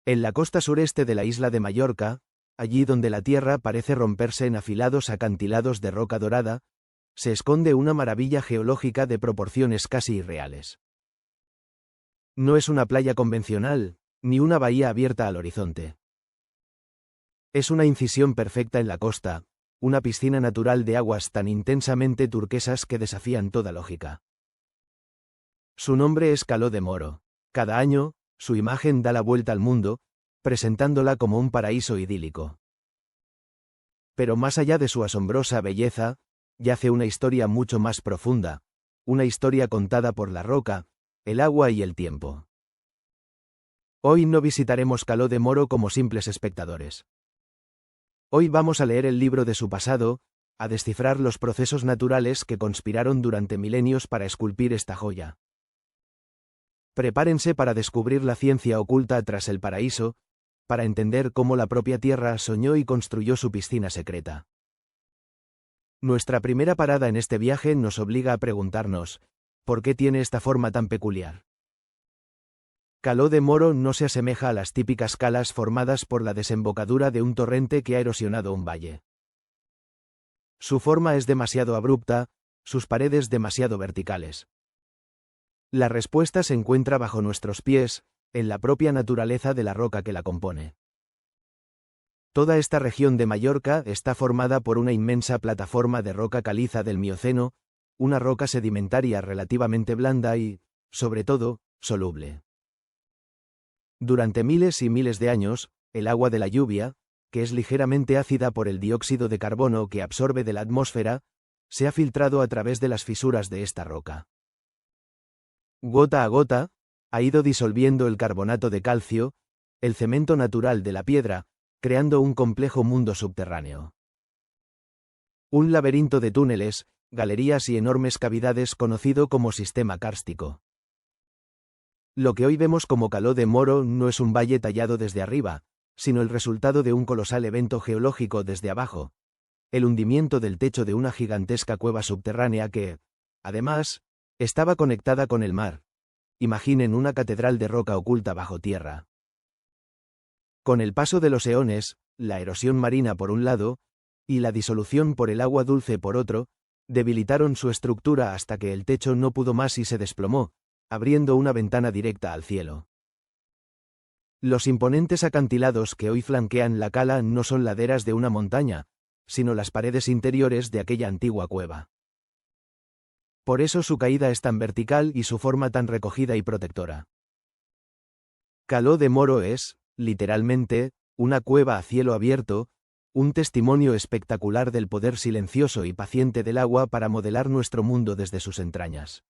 En la costa sureste de la isla de Mallorca, allí donde la tierra parece romperse en afilados acantilados de roca dorada, se esconde una maravilla geológica de proporciones casi irreales. No es una playa convencional, ni una bahía abierta al horizonte. Es una incisión perfecta en la costa, una piscina natural de aguas tan intensamente turquesas que desafían toda lógica. Su nombre es Caló de Moro. Cada año, su imagen da la vuelta al mundo, presentándola como un paraíso idílico. Pero más allá de su asombrosa belleza, yace una historia mucho más profunda, una historia contada por la roca, el agua y el tiempo. Hoy no visitaremos Caló de Moro como simples espectadores. Hoy vamos a leer el libro de su pasado, a descifrar los procesos naturales que conspiraron durante milenios para esculpir esta joya. Prepárense para descubrir la ciencia oculta tras el paraíso, para entender cómo la propia Tierra soñó y construyó su piscina secreta. Nuestra primera parada en este viaje nos obliga a preguntarnos, ¿por qué tiene esta forma tan peculiar? Caló de Moro no se asemeja a las típicas calas formadas por la desembocadura de un torrente que ha erosionado un valle. Su forma es demasiado abrupta, sus paredes demasiado verticales. La respuesta se encuentra bajo nuestros pies, en la propia naturaleza de la roca que la compone. Toda esta región de Mallorca está formada por una inmensa plataforma de roca caliza del Mioceno, una roca sedimentaria relativamente blanda y, sobre todo, soluble. Durante miles y miles de años, el agua de la lluvia, que es ligeramente ácida por el dióxido de carbono que absorbe de la atmósfera, se ha filtrado a través de las fisuras de esta roca. Gota a gota, ha ido disolviendo el carbonato de calcio, el cemento natural de la piedra, creando un complejo mundo subterráneo. Un laberinto de túneles, galerías y enormes cavidades conocido como sistema kárstico. Lo que hoy vemos como Caló de Moro no es un valle tallado desde arriba, sino el resultado de un colosal evento geológico desde abajo, el hundimiento del techo de una gigantesca cueva subterránea que, además, estaba conectada con el mar. Imaginen una catedral de roca oculta bajo tierra. Con el paso de los eones, la erosión marina por un lado, y la disolución por el agua dulce por otro, debilitaron su estructura hasta que el techo no pudo más y se desplomó, abriendo una ventana directa al cielo. Los imponentes acantilados que hoy flanquean la cala no son laderas de una montaña, sino las paredes interiores de aquella antigua cueva. Por eso su caída es tan vertical y su forma tan recogida y protectora. Caló de Moro es, literalmente, una cueva a cielo abierto, un testimonio espectacular del poder silencioso y paciente del agua para modelar nuestro mundo desde sus entrañas.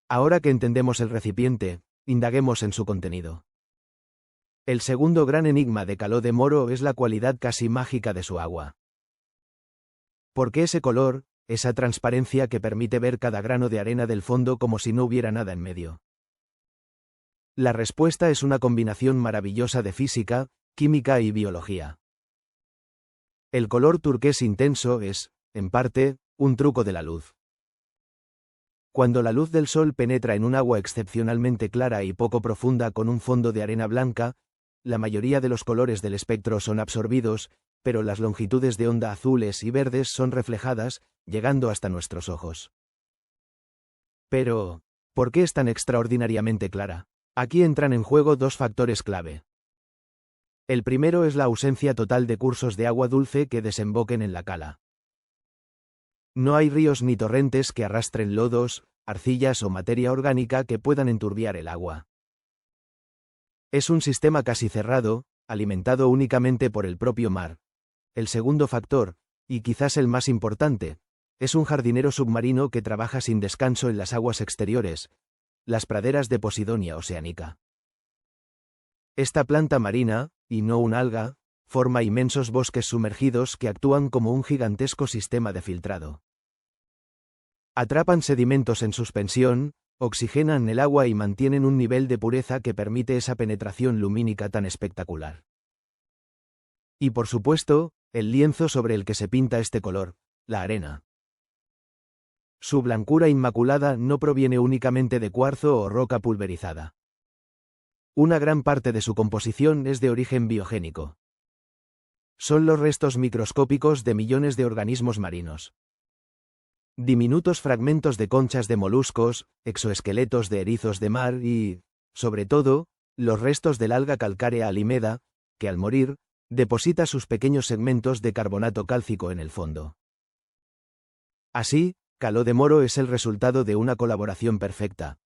Ahora que entendemos el recipiente, indaguemos en su contenido. El segundo gran enigma de Caló de Moro es la cualidad casi mágica de su agua. ¿Por qué ese color, esa transparencia que permite ver cada grano de arena del fondo como si no hubiera nada en medio? La respuesta es una combinación maravillosa de física, química y biología. El color turqués intenso es, en parte, un truco de la luz. Cuando la luz del sol penetra en un agua excepcionalmente clara y poco profunda con un fondo de arena blanca, la mayoría de los colores del espectro son absorbidos, pero las longitudes de onda azules y verdes son reflejadas, llegando hasta nuestros ojos. Pero, ¿por qué es tan extraordinariamente clara? Aquí entran en juego dos factores clave. El primero es la ausencia total de cursos de agua dulce que desemboquen en la cala. No hay ríos ni torrentes que arrastren lodos, arcillas o materia orgánica que puedan enturbiar el agua. Es un sistema casi cerrado, alimentado únicamente por el propio mar. El segundo factor, y quizás el más importante, es un jardinero submarino que trabaja sin descanso en las aguas exteriores, las praderas de Posidonia oceánica. Esta planta marina, y no un alga, forma inmensos bosques sumergidos que actúan como un gigantesco sistema de filtrado. Atrapan sedimentos en suspensión, oxigenan el agua y mantienen un nivel de pureza que permite esa penetración lumínica tan espectacular. Y por supuesto, el lienzo sobre el que se pinta este color, la arena. Su blancura inmaculada no proviene únicamente de cuarzo o roca pulverizada. Una gran parte de su composición es de origen biogénico. Son los restos microscópicos de millones de organismos marinos. Diminutos fragmentos de conchas de moluscos, exoesqueletos de erizos de mar y, sobre todo, los restos del alga calcárea alimeda, que al morir, deposita sus pequeños segmentos de carbonato cálcico en el fondo. Así, Caló de Moro es el resultado de una colaboración perfecta.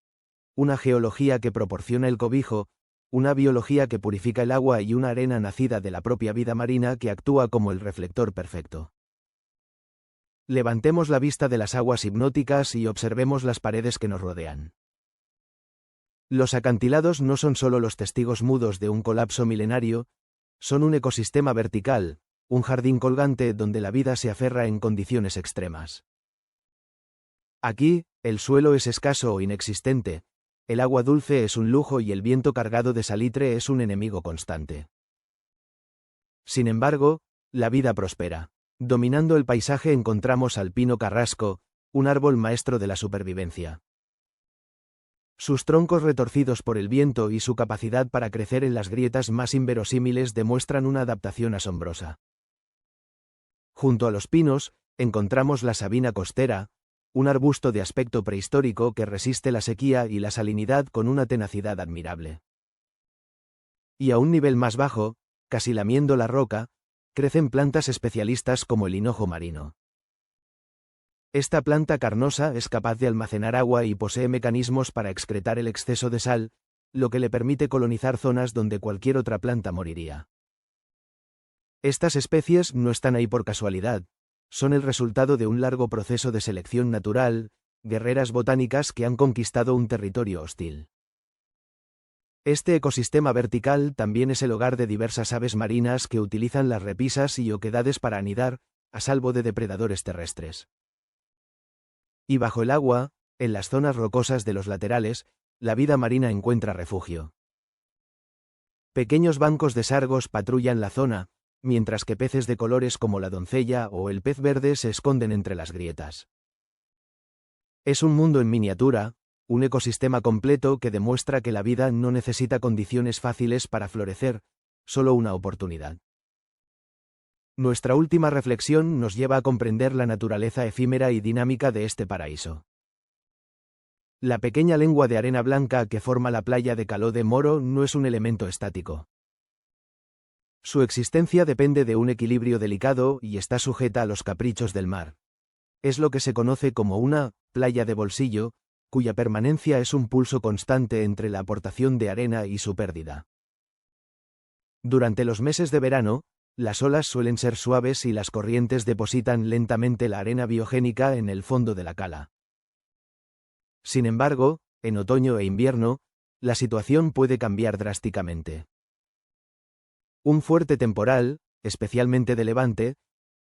Una geología que proporciona el cobijo, una biología que purifica el agua y una arena nacida de la propia vida marina que actúa como el reflector perfecto. Levantemos la vista de las aguas hipnóticas y observemos las paredes que nos rodean. Los acantilados no son solo los testigos mudos de un colapso milenario, son un ecosistema vertical, un jardín colgante donde la vida se aferra en condiciones extremas. Aquí, el suelo es escaso o inexistente, el agua dulce es un lujo y el viento cargado de salitre es un enemigo constante. Sin embargo, la vida prospera. Dominando el paisaje encontramos al pino carrasco, un árbol maestro de la supervivencia. Sus troncos retorcidos por el viento y su capacidad para crecer en las grietas más inverosímiles demuestran una adaptación asombrosa. Junto a los pinos, encontramos la sabina costera, un arbusto de aspecto prehistórico que resiste la sequía y la salinidad con una tenacidad admirable. Y a un nivel más bajo, casi lamiendo la roca, crecen plantas especialistas como el hinojo marino. Esta planta carnosa es capaz de almacenar agua y posee mecanismos para excretar el exceso de sal, lo que le permite colonizar zonas donde cualquier otra planta moriría. Estas especies no están ahí por casualidad, son el resultado de un largo proceso de selección natural, guerreras botánicas que han conquistado un territorio hostil. Este ecosistema vertical también es el hogar de diversas aves marinas que utilizan las repisas y oquedades para anidar, a salvo de depredadores terrestres. Y bajo el agua, en las zonas rocosas de los laterales, la vida marina encuentra refugio. Pequeños bancos de sargos patrullan la zona, mientras que peces de colores como la doncella o el pez verde se esconden entre las grietas. Es un mundo en miniatura, un ecosistema completo que demuestra que la vida no necesita condiciones fáciles para florecer, solo una oportunidad. Nuestra última reflexión nos lleva a comprender la naturaleza efímera y dinámica de este paraíso. La pequeña lengua de arena blanca que forma la playa de Caló de Moro no es un elemento estático. Su existencia depende de un equilibrio delicado y está sujeta a los caprichos del mar. Es lo que se conoce como una playa de bolsillo, cuya permanencia es un pulso constante entre la aportación de arena y su pérdida. Durante los meses de verano, las olas suelen ser suaves y las corrientes depositan lentamente la arena biogénica en el fondo de la cala. Sin embargo, en otoño e invierno, la situación puede cambiar drásticamente. Un fuerte temporal, especialmente de levante,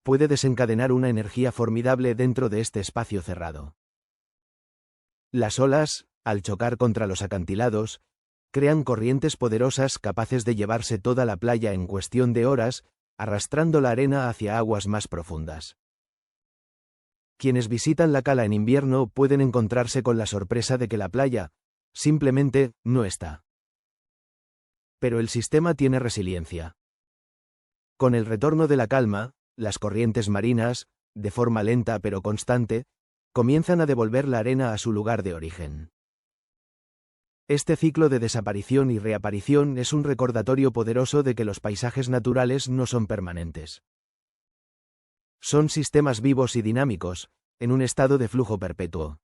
puede desencadenar una energía formidable dentro de este espacio cerrado. Las olas, al chocar contra los acantilados, crean corrientes poderosas capaces de llevarse toda la playa en cuestión de horas, arrastrando la arena hacia aguas más profundas. Quienes visitan la cala en invierno pueden encontrarse con la sorpresa de que la playa, simplemente, no está. Pero el sistema tiene resiliencia. Con el retorno de la calma, las corrientes marinas, de forma lenta pero constante, comienzan a devolver la arena a su lugar de origen. Este ciclo de desaparición y reaparición es un recordatorio poderoso de que los paisajes naturales no son permanentes. Son sistemas vivos y dinámicos, en un estado de flujo perpetuo.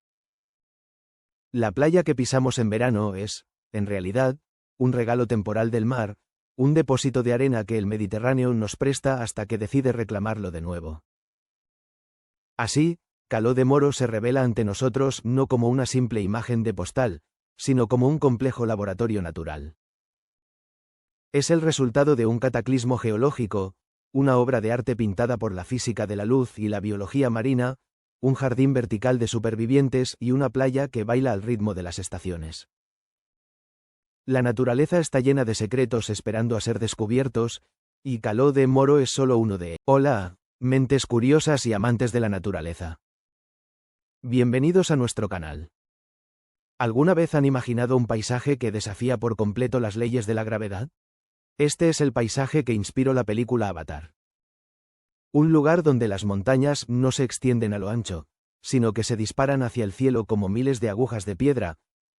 La playa que pisamos en verano es, en realidad, un regalo temporal del mar, un depósito de arena que el Mediterráneo nos presta hasta que decide reclamarlo de nuevo. Así, Caló de Moro se revela ante nosotros no como una simple imagen de postal, sino como un complejo laboratorio natural. Es el resultado de un cataclismo geológico, una obra de arte pintada por la física de la luz y la biología marina, un jardín vertical de supervivientes y una playa que baila al ritmo de las estaciones. La naturaleza está llena de secretos esperando a ser descubiertos, y Caló de Moro es solo uno de ellos. Hola, mentes curiosas y amantes de la naturaleza. Bienvenidos a nuestro canal. ¿Alguna vez han imaginado un paisaje que desafía por completo las leyes de la gravedad? Este es el paisaje que inspiró la película Avatar. Un lugar donde las montañas no se extienden a lo ancho, sino que se disparan hacia el cielo como miles de agujas de piedra,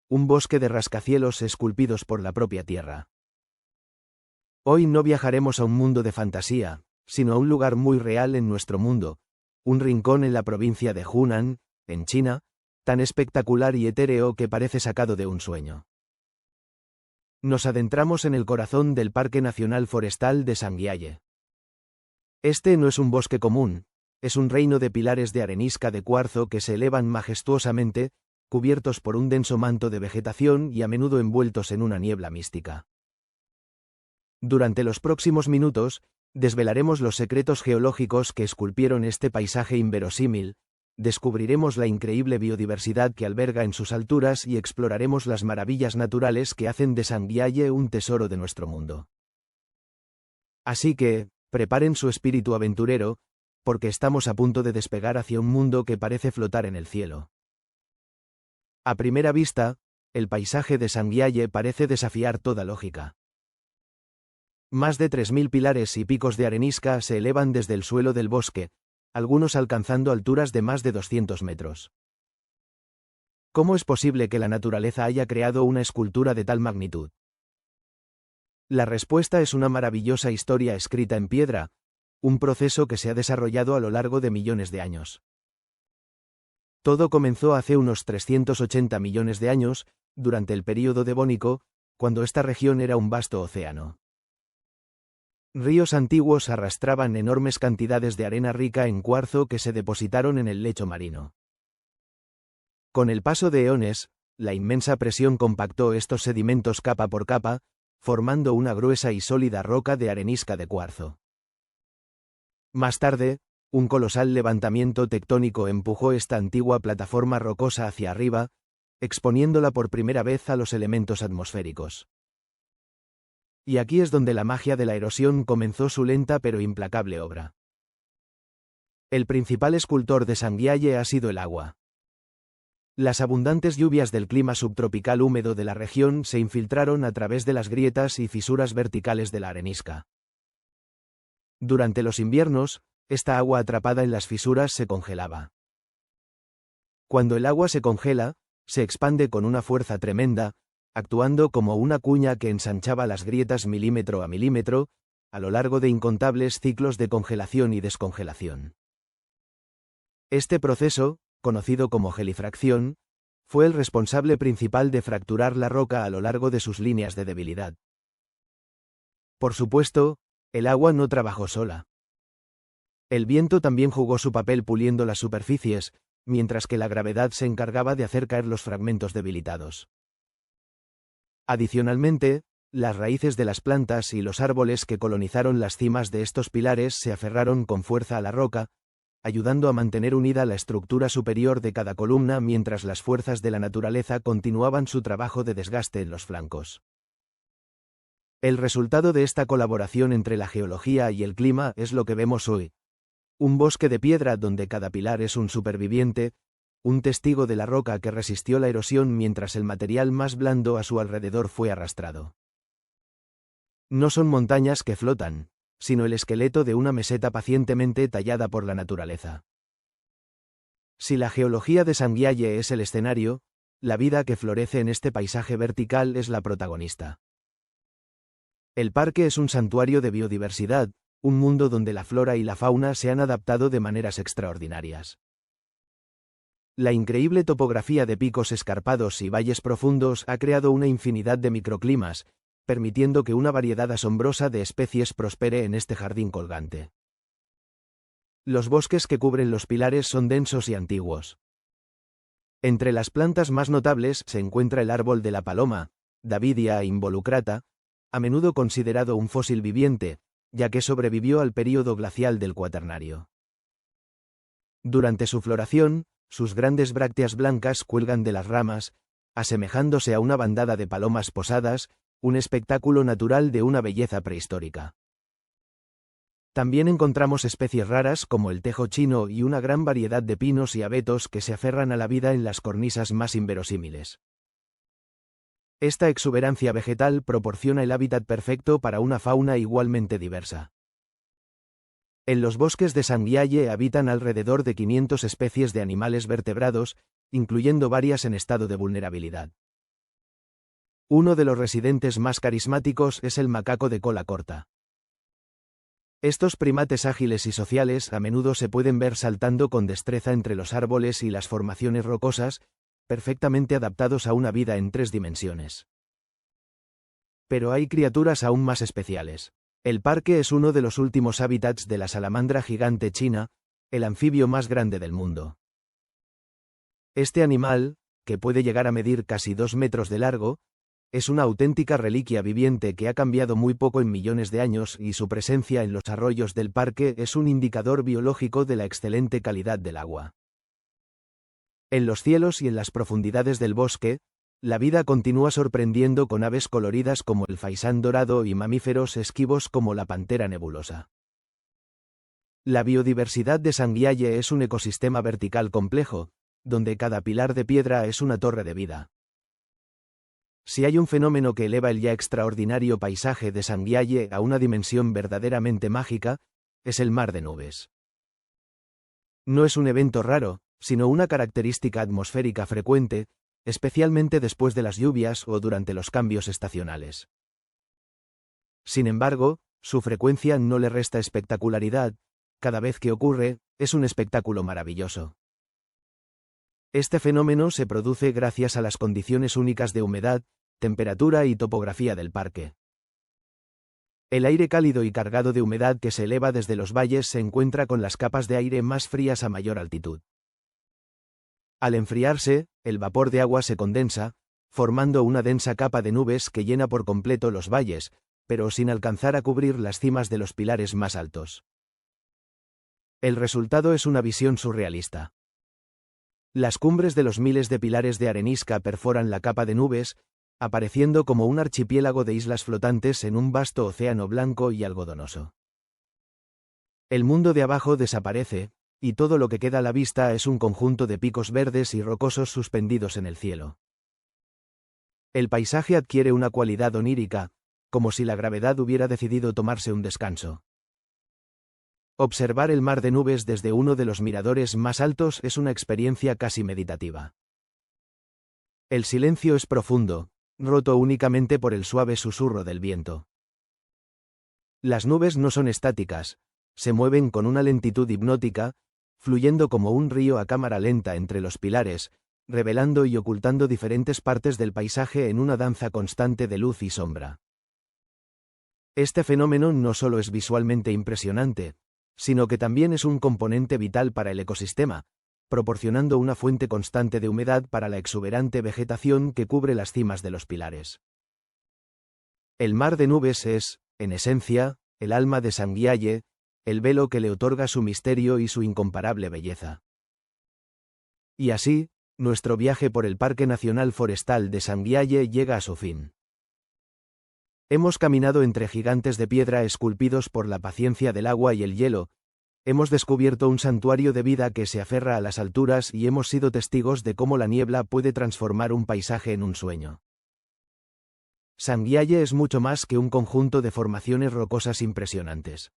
un bosque de rascacielos esculpidos por la propia tierra. Hoy no viajaremos a un mundo de fantasía, sino a un lugar muy real en nuestro mundo, un rincón en la provincia de Hunan, en China, tan espectacular y etéreo que parece sacado de un sueño. Nos adentramos en el corazón del Parque Nacional Forestal de Sangyaye. Este no es un bosque común, es un reino de pilares de arenisca de cuarzo que se elevan majestuosamente, cubiertos por un denso manto de vegetación y a menudo envueltos en una niebla mística. Durante los próximos minutos, desvelaremos los secretos geológicos que esculpieron este paisaje inverosímil, descubriremos la increíble biodiversidad que alberga en sus alturas y exploraremos las maravillas naturales que hacen de Sangyaye un tesoro de nuestro mundo. Así que, preparen su espíritu aventurero, porque estamos a punto de despegar hacia un mundo que parece flotar en el cielo. A primera vista, el paisaje de Sangyaye parece desafiar toda lógica. Más de 3.000 pilares y picos de arenisca se elevan desde el suelo del bosque, algunos alcanzando alturas de más de 200 metros. ¿Cómo es posible que la naturaleza haya creado una escultura de tal magnitud? La respuesta es una maravillosa historia escrita en piedra, un proceso que se ha desarrollado a lo largo de millones de años. Todo comenzó hace unos 380 millones de años, durante el período devónico, cuando esta región era un vasto océano. Ríos antiguos arrastraban enormes cantidades de arena rica en cuarzo que se depositaron en el lecho marino. Con el paso de eones, la inmensa presión compactó estos sedimentos capa por capa, formando una gruesa y sólida roca de arenisca de cuarzo. Más tarde, un colosal levantamiento tectónico empujó esta antigua plataforma rocosa hacia arriba, exponiéndola por primera vez a los elementos atmosféricos. Y aquí es donde la magia de la erosión comenzó su lenta pero implacable obra. El principal escultor de Sangyaye ha sido el agua. Las abundantes lluvias del clima subtropical húmedo de la región se infiltraron a través de las grietas y fisuras verticales de la arenisca. Durante los inviernos, esta agua atrapada en las fisuras se congelaba. Cuando el agua se congela, se expande con una fuerza tremenda, actuando como una cuña que ensanchaba las grietas milímetro a milímetro, a lo largo de incontables ciclos de congelación y descongelación. Este proceso, conocido como gelifracción, fue el responsable principal de fracturar la roca a lo largo de sus líneas de debilidad. Por supuesto, el agua no trabajó sola. El viento también jugó su papel puliendo las superficies, mientras que la gravedad se encargaba de hacer caer los fragmentos debilitados. Adicionalmente, las raíces de las plantas y los árboles que colonizaron las cimas de estos pilares se aferraron con fuerza a la roca, ayudando a mantener unida la estructura superior de cada columna mientras las fuerzas de la naturaleza continuaban su trabajo de desgaste en los flancos. El resultado de esta colaboración entre la geología y el clima es lo que vemos hoy. Un bosque de piedra donde cada pilar es un superviviente, un testigo de la roca que resistió la erosión mientras el material más blando a su alrededor fue arrastrado. No son montañas que flotan, sino el esqueleto de una meseta pacientemente tallada por la naturaleza. Si la geología de Sangyaye es el escenario, la vida que florece en este paisaje vertical es la protagonista. El parque es un santuario de biodiversidad, un mundo donde la flora y la fauna se han adaptado de maneras extraordinarias. La increíble topografía de picos escarpados y valles profundos ha creado una infinidad de microclimas, permitiendo que una variedad asombrosa de especies prospere en este jardín colgante. Los bosques que cubren los pilares son densos y antiguos. Entre las plantas más notables se encuentra el árbol de la paloma, Davidia involucrata, a menudo considerado un fósil viviente, ya que sobrevivió al período glacial del Cuaternario. Durante su floración, sus grandes brácteas blancas cuelgan de las ramas, asemejándose a una bandada de palomas posadas, un espectáculo natural de una belleza prehistórica. También encontramos especies raras como el tejo chino y una gran variedad de pinos y abetos que se aferran a la vida en las cornisas más inverosímiles. Esta exuberancia vegetal proporciona el hábitat perfecto para una fauna igualmente diversa. En los bosques de Sangialle habitan alrededor de 500 especies de animales vertebrados, incluyendo varias en estado de vulnerabilidad. Uno de los residentes más carismáticos es el macaco de cola corta. Estos primates ágiles y sociales a menudo se pueden ver saltando con destreza entre los árboles y las formaciones rocosas, perfectamente adaptados a una vida en 3 dimensiones. Pero hay criaturas aún más especiales. El parque es uno de los últimos hábitats de la salamandra gigante china, el anfibio más grande del mundo. Este animal, que puede llegar a medir casi 2 metros de largo, es una auténtica reliquia viviente que ha cambiado muy poco en millones de años y su presencia en los arroyos del parque es un indicador biológico de la excelente calidad del agua. En los cielos y en las profundidades del bosque, la vida continúa sorprendiendo con aves coloridas como el faisán dorado y mamíferos esquivos como la pantera nebulosa. La biodiversidad de Sangialle es un ecosistema vertical complejo, donde cada pilar de piedra es una torre de vida. Si hay un fenómeno que eleva el ya extraordinario paisaje de Sangialle a una dimensión verdaderamente mágica, es el mar de nubes. No es un evento raro, sino una característica atmosférica frecuente, especialmente después de las lluvias o durante los cambios estacionales. Sin embargo, su frecuencia no le resta espectacularidad, cada vez que ocurre, es un espectáculo maravilloso. Este fenómeno se produce gracias a las condiciones únicas de humedad, temperatura y topografía del parque. El aire cálido y cargado de humedad que se eleva desde los valles se encuentra con las capas de aire más frías a mayor altitud. Al enfriarse, el vapor de agua se condensa, formando una densa capa de nubes que llena por completo los valles, pero sin alcanzar a cubrir las cimas de los pilares más altos. El resultado es una visión surrealista. Las cumbres de los miles de pilares de arenisca perforan la capa de nubes, apareciendo como un archipiélago de islas flotantes en un vasto océano blanco y algodonoso. El mundo de abajo desaparece, y todo lo que queda a la vista es un conjunto de picos verdes y rocosos suspendidos en el cielo. El paisaje adquiere una cualidad onírica, como si la gravedad hubiera decidido tomarse un descanso. Observar el mar de nubes desde uno de los miradores más altos es una experiencia casi meditativa. El silencio es profundo, roto únicamente por el suave susurro del viento. Las nubes no son estáticas, se mueven con una lentitud hipnótica, fluyendo como un río a cámara lenta entre los pilares, revelando y ocultando diferentes partes del paisaje en una danza constante de luz y sombra. Este fenómeno no solo es visualmente impresionante, sino que también es un componente vital para el ecosistema, proporcionando una fuente constante de humedad para la exuberante vegetación que cubre las cimas de los pilares. El mar de nubes es, en esencia, el alma de Sangialle, el velo que le otorga su misterio y su incomparable belleza. Y así, nuestro viaje por el Parque Nacional Forestal de Sangialle llega a su fin. Hemos caminado entre gigantes de piedra esculpidos por la paciencia del agua y el hielo, hemos descubierto un santuario de vida que se aferra a las alturas y hemos sido testigos de cómo la niebla puede transformar un paisaje en un sueño. Sangialle es mucho más que un conjunto de formaciones rocosas impresionantes.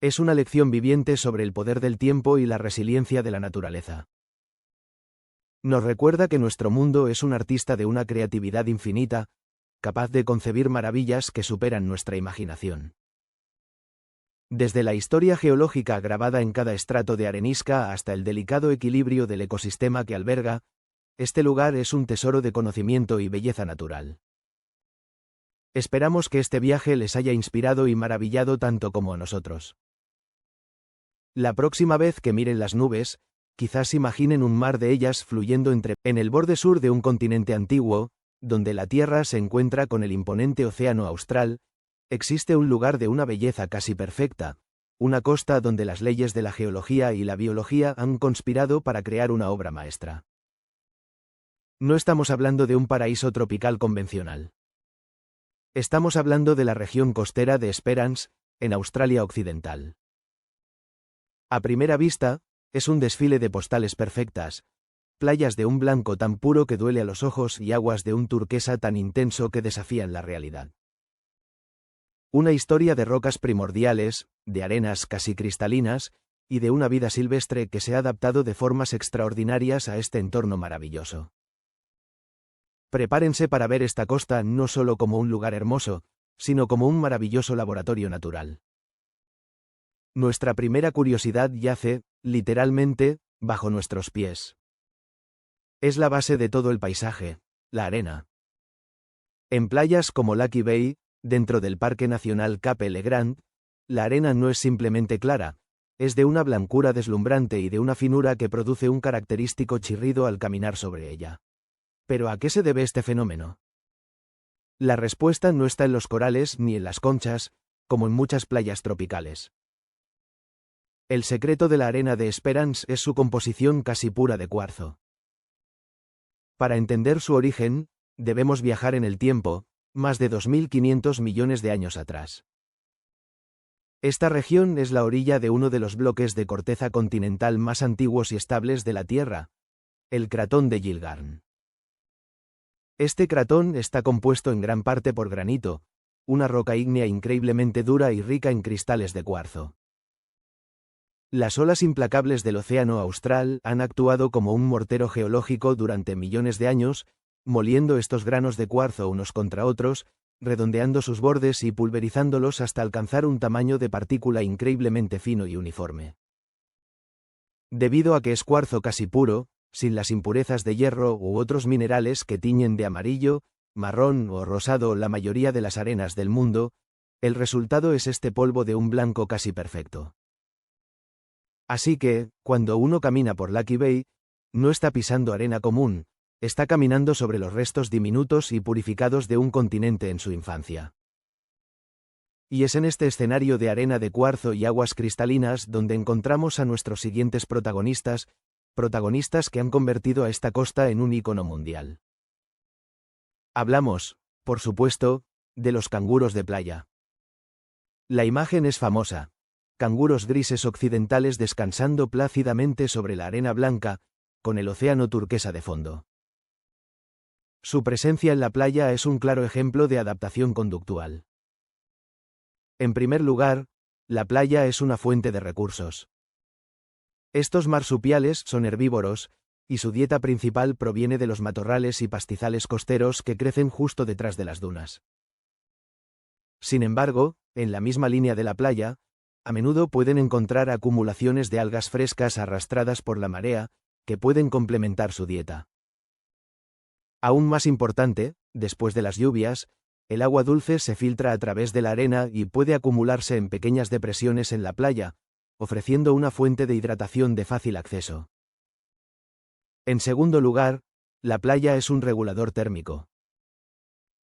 Es una lección viviente sobre el poder del tiempo y la resiliencia de la naturaleza. Nos recuerda que nuestro mundo es un artista de una creatividad infinita, capaz de concebir maravillas que superan nuestra imaginación. Desde la historia geológica grabada en cada estrato de arenisca hasta el delicado equilibrio del ecosistema que alberga, este lugar es un tesoro de conocimiento y belleza natural. Esperamos que este viaje les haya inspirado y maravillado tanto como a nosotros. La próxima vez que miren las nubes, quizás imaginen un mar de ellas fluyendo en el borde sur de un continente antiguo, donde la Tierra se encuentra con el imponente océano austral, existe un lugar de una belleza casi perfecta, una costa donde las leyes de la geología y la biología han conspirado para crear una obra maestra. No estamos hablando de un paraíso tropical convencional. Estamos hablando de la región costera de Esperance, en Australia Occidental. A primera vista, es un desfile de postales perfectas, playas de un blanco tan puro que duele a los ojos y aguas de un turquesa tan intenso que desafían la realidad. Una historia de rocas primordiales, de arenas casi cristalinas, y de una vida silvestre que se ha adaptado de formas extraordinarias a este entorno maravilloso. Prepárense para ver esta costa no solo como un lugar hermoso, sino como un maravilloso laboratorio natural. Nuestra primera curiosidad yace, literalmente, bajo nuestros pies. Es la base de todo el paisaje, la arena. En playas como Lucky Bay, dentro del Parque Nacional Cape Le Grand, la arena no es simplemente clara, es de una blancura deslumbrante y de una finura que produce un característico chirrido al caminar sobre ella. ¿Pero a qué se debe este fenómeno? La respuesta no está en los corales ni en las conchas, como en muchas playas tropicales. El secreto de la arena de Esperance es su composición casi pura de cuarzo. Para entender su origen, debemos viajar en el tiempo, más de 2.500 millones de años atrás. Esta región es la orilla de uno de los bloques de corteza continental más antiguos y estables de la Tierra, el cratón de Yilgarn. Este cratón está compuesto en gran parte por granito, una roca ígnea increíblemente dura y rica en cristales de cuarzo. Las olas implacables del océano austral han actuado como un mortero geológico durante millones de años, moliendo estos granos de cuarzo unos contra otros, redondeando sus bordes y pulverizándolos hasta alcanzar un tamaño de partícula increíblemente fino y uniforme. Debido a que es cuarzo casi puro, sin las impurezas de hierro u otros minerales que tiñen de amarillo, marrón o rosado la mayoría de las arenas del mundo, el resultado es este polvo de un blanco casi perfecto. Así que, cuando uno camina por Lucky Bay, no está pisando arena común, está caminando sobre los restos diminutos y purificados de un continente en su infancia. Y es en este escenario de arena de cuarzo y aguas cristalinas donde encontramos a nuestros siguientes protagonistas que han convertido a esta costa en un ícono mundial. Hablamos, por supuesto, de los canguros de playa. La imagen es famosa. Canguros grises occidentales descansando plácidamente sobre la arena blanca, con el océano turquesa de fondo. Su presencia en la playa es un claro ejemplo de adaptación conductual. En primer lugar, la playa es una fuente de recursos. Estos marsupiales son herbívoros, y su dieta principal proviene de los matorrales y pastizales costeros que crecen justo detrás de las dunas. Sin embargo, en la misma línea de la playa, a menudo pueden encontrar acumulaciones de algas frescas arrastradas por la marea, que pueden complementar su dieta. Aún más importante, después de las lluvias, el agua dulce se filtra a través de la arena y puede acumularse en pequeñas depresiones en la playa, ofreciendo una fuente de hidratación de fácil acceso. En segundo lugar, la playa es un regulador térmico.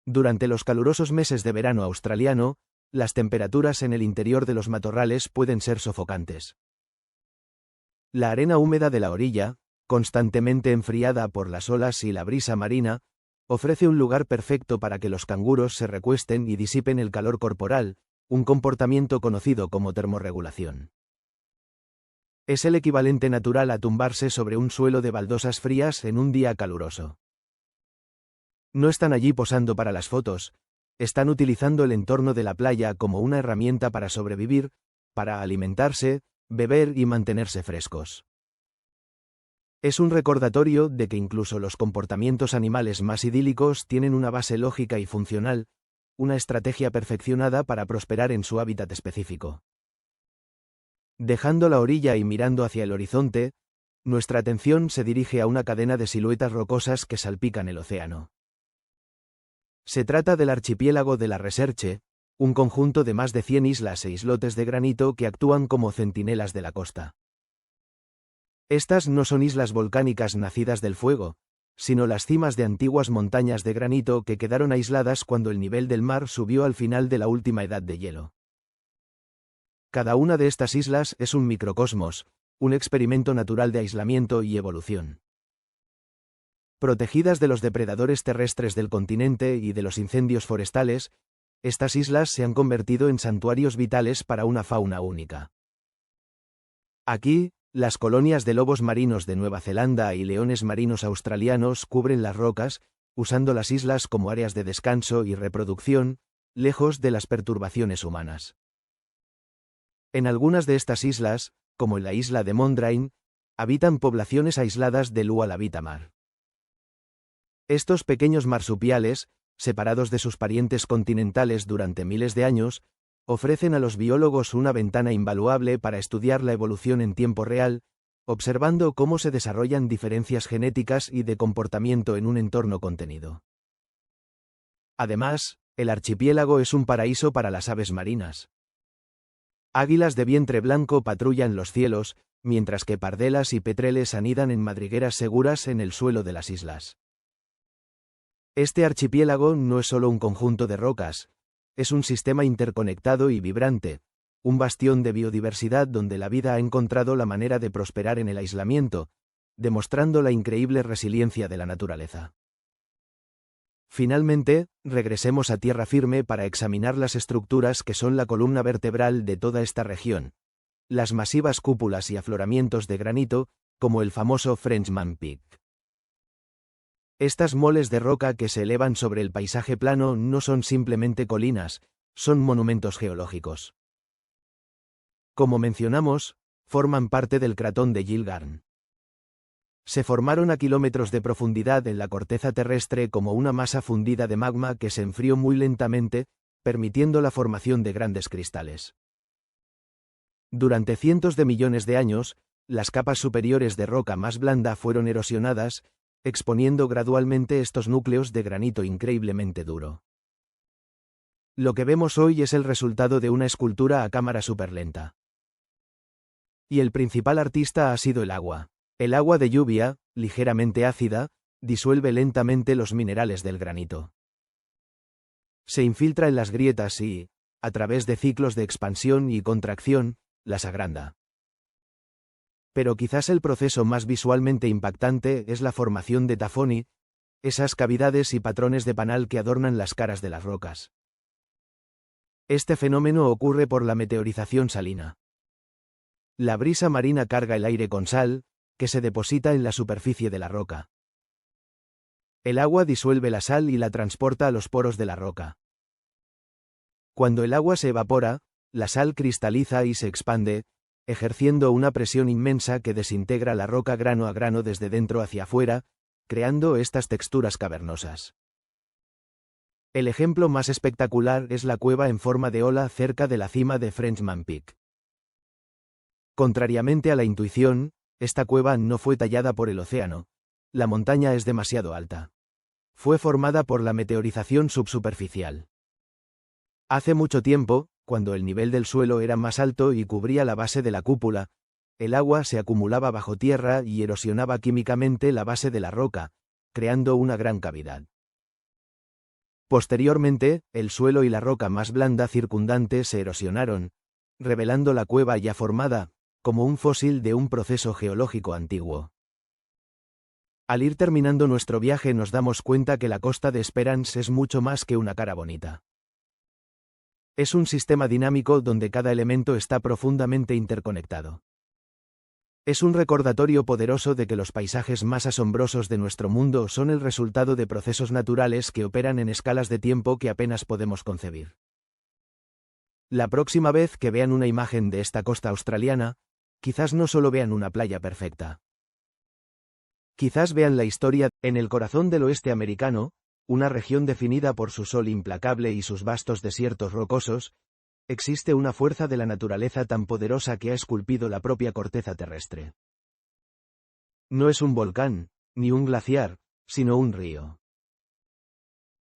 Durante los calurosos meses de verano australiano, las temperaturas en el interior de los matorrales pueden ser sofocantes. La arena húmeda de la orilla, constantemente enfriada por las olas y la brisa marina, ofrece un lugar perfecto para que los canguros se recuesten y disipen el calor corporal, un comportamiento conocido como termorregulación. Es el equivalente natural a tumbarse sobre un suelo de baldosas frías en un día caluroso. No están allí posando para las fotos, están utilizando el entorno de la playa como una herramienta para sobrevivir, para alimentarse, beber y mantenerse frescos. Es un recordatorio de que incluso los comportamientos animales más idílicos tienen una base lógica y funcional, una estrategia perfeccionada para prosperar en su hábitat específico. Dejando la orilla y mirando hacia el horizonte, nuestra atención se dirige a una cadena de siluetas rocosas que salpican el océano. Se trata del archipiélago de la Recherche, un conjunto de más de 100 islas e islotes de granito que actúan como centinelas de la costa. Estas no son islas volcánicas nacidas del fuego, sino las cimas de antiguas montañas de granito que quedaron aisladas cuando el nivel del mar subió al final de la última edad de hielo. Cada una de estas islas es un microcosmos, un experimento natural de aislamiento y evolución. Protegidas de los depredadores terrestres del continente y de los incendios forestales, estas islas se han convertido en santuarios vitales para una fauna única. Aquí, Las colonias de lobos marinos de Nueva Zelanda y leones marinos australianos cubren las rocas, usando las islas como áreas de descanso y reproducción, lejos de las perturbaciones humanas. En algunas de estas islas, como en la isla de Mondrain, habitan poblaciones aisladas del Ualavita-mar. Estos pequeños marsupiales, separados de sus parientes continentales durante miles de años, ofrecen a los biólogos una ventana invaluable para estudiar la evolución en tiempo real, observando cómo se desarrollan diferencias genéticas y de comportamiento en un entorno contenido. Además, el archipiélago es un paraíso para las aves marinas. Águilas de vientre blanco patrullan los cielos, mientras que pardelas y petreles anidan en madrigueras seguras en el suelo de las islas. Este archipiélago no es solo un conjunto de rocas, es un sistema interconectado y vibrante, un bastión de biodiversidad donde la vida ha encontrado la manera de prosperar en el aislamiento, demostrando la increíble resiliencia de la naturaleza. Finalmente, regresemos a tierra firme para examinar las estructuras que son la columna vertebral de toda esta región, las masivas cúpulas y afloramientos de granito, como el famoso Frenchman Peak. Estas moles de roca que se elevan sobre el paisaje plano no son simplemente colinas, son monumentos geológicos. Como mencionamos, forman parte del cratón de Yilgarn. Se formaron a kilómetros de profundidad en la corteza terrestre como una masa fundida de magma que se enfrió muy lentamente, permitiendo la formación de grandes cristales. Durante cientos de millones de años, las capas superiores de roca más blanda fueron erosionadas, exponiendo gradualmente estos núcleos de granito increíblemente duro. Lo que vemos hoy es el resultado de una escultura a cámara superlenta. Y el principal artista ha sido el agua. El agua de lluvia, ligeramente ácida, disuelve lentamente los minerales del granito. Se infiltra en las grietas y, a través de ciclos de expansión y contracción, las agranda. Pero quizás el proceso más visualmente impactante es la formación de tafoni, esas cavidades y patrones de panal que adornan las caras de las rocas. Este fenómeno ocurre por la meteorización salina. La brisa marina carga el aire con sal, que se deposita en la superficie de la roca. El agua disuelve la sal y la transporta a los poros de la roca. Cuando el agua se evapora, la sal cristaliza y se expande, ejerciendo una presión inmensa que desintegra la roca grano a grano desde dentro hacia afuera, creando estas texturas cavernosas. El ejemplo más espectacular es la cueva en forma de ola cerca de la cima de Frenchman Peak. Contrariamente a la intuición, esta cueva no fue tallada por el océano, la montaña es demasiado alta. Fue formada por la meteorización subsuperficial. Hace mucho tiempo, cuando el nivel del suelo era más alto y cubría la base de la cúpula, el agua se acumulaba bajo tierra y erosionaba químicamente la base de la roca, creando una gran cavidad. Posteriormente, el suelo y la roca más blanda circundante se erosionaron, revelando la cueva ya formada, como un fósil de un proceso geológico antiguo. Al ir terminando nuestro viaje nos damos cuenta que la costa de Esperance es mucho más que una cara bonita. Es un sistema dinámico donde cada elemento está profundamente interconectado. Es un recordatorio poderoso de que los paisajes más asombrosos de nuestro mundo son el resultado de procesos naturales que operan en escalas de tiempo que apenas podemos concebir. La próxima vez que vean una imagen de esta costa australiana, quizás no solo vean una playa perfecta. Quizás vean la historia, en el corazón del oeste americano, una región definida por su sol implacable y sus vastos desiertos rocosos, existe una fuerza de la naturaleza tan poderosa que ha esculpido la propia corteza terrestre. No es un volcán, ni un glaciar, sino un río.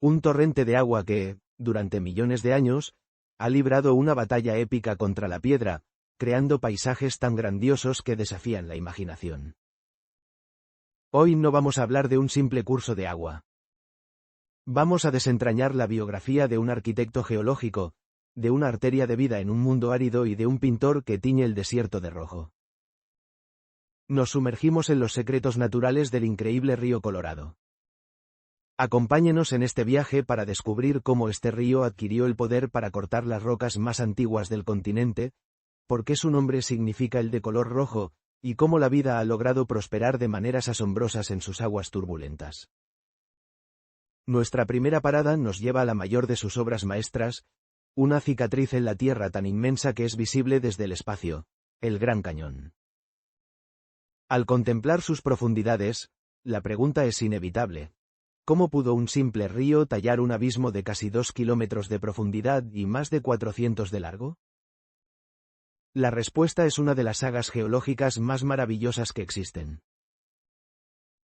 Un torrente de agua que, durante millones de años, ha librado una batalla épica contra la piedra, creando paisajes tan grandiosos que desafían la imaginación. Hoy no vamos a hablar de un simple curso de agua. Vamos a desentrañar la biografía de un arquitecto geológico, de una arteria de vida en un mundo árido y de un pintor que tiñe el desierto de rojo. Nos sumergimos en los secretos naturales del increíble río Colorado. Acompáñenos en este viaje para descubrir cómo este río adquirió el poder para cortar las rocas más antiguas del continente, por qué su nombre significa el de color rojo, y cómo la vida ha logrado prosperar de maneras asombrosas en sus aguas turbulentas. Nuestra primera parada nos lleva a la mayor de sus obras maestras, una cicatriz en la tierra tan inmensa que es visible desde el espacio, el Gran Cañón. Al contemplar sus profundidades, la pregunta es inevitable. ¿Cómo pudo un simple río tallar un abismo de casi 2 kilómetros de profundidad y más de 400 de largo? La respuesta es una de las sagas geológicas más maravillosas que existen.